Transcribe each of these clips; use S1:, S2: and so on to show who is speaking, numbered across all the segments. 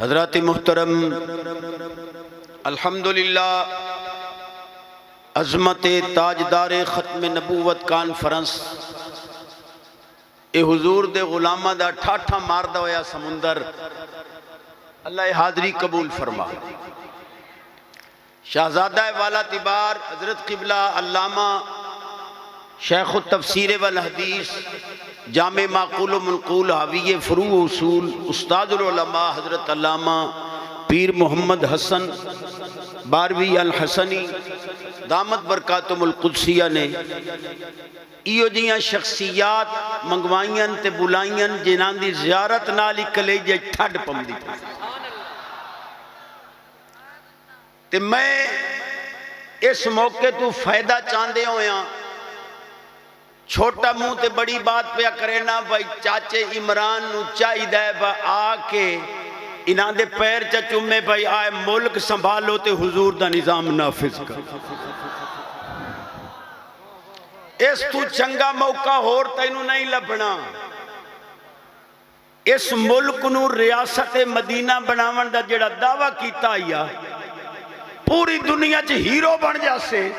S1: حضرات محترم، الحمدللہ عظمت تاجدار ختم نبوت کانفرنس اے حضور دے غلامہ دا ٹھاٹھا ماردہ ہویا سمندر اللہ حاضری قبول فرما۔ شہزادہ والا تبار حضرت قبلہ علامہ شیخ التفسیر والحدیث جامع معقول و منقول حاوی فروع اصول استاد العلماء حضرت علامہ پیر محمد حسن باروی الحسنی دامت برکاتم القدسیہ نے ایو جیاں شخصیات منگوائیاں تے بلائیاں جنان دی زیارت نالی کلیجے ٹھڈ پم دی تے میں اس موقع تو فائدہ چاندے ہویاں چھوٹا منہ تے بڑی بات پہ کرینا بھائی چاچے عمران نو چاہی دے با آکے انہاں دے پیر چچومے بھائی آئے ملک سنبھالو تے حضور دا نظام نافذ کر۔ اس تو چنگا موقع ہور تینوں نہیں لبنا۔ اس ملک نو ریاست مدینہ بناون دا جڑا دعویٰ کیتا آیا پوری دنیا چ ہیرو بن جاسے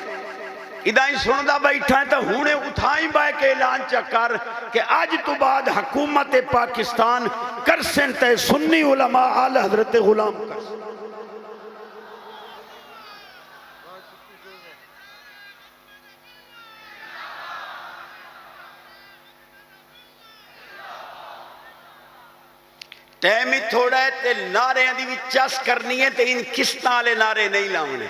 S1: ادھائیں سندہ بیٹھا ہے تو ہونے اٹھائیں بائے کے اعلان چکر کہ آج تو بعد حکومت پاکستان کرسن تے سنی علماء آل حضرت غلام کرسن۔ ٹائم ہی تھوڑا ہے تے نعرے دی بھی چس کرنی ہے تے ان کستاں لے نعرے نہیں لاؤنے۔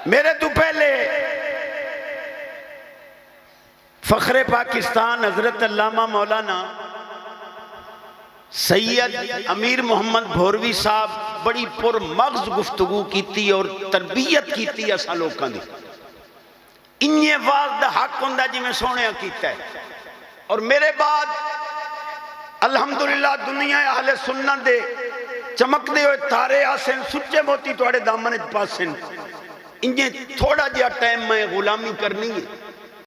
S1: میرے تو پہلے فخر پاکستان حضرت علامہ مولانا سید امیر محمد بھوروی صاحب بڑی پر مغز گفتگو کیتی اور تربیت کیتی ایسا لوگاں دی انہیں واضح حق ہوندہ جی میں سونے کیتا ہے۔ اور میرے بعد الحمدللہ دنیا اہل سنت دے چمک دے ہوئے تارے آسن سچے موتی توڑے دامن پاسن انہیں تھوڑا جا ٹائم میں غلامی کرنی ہے۔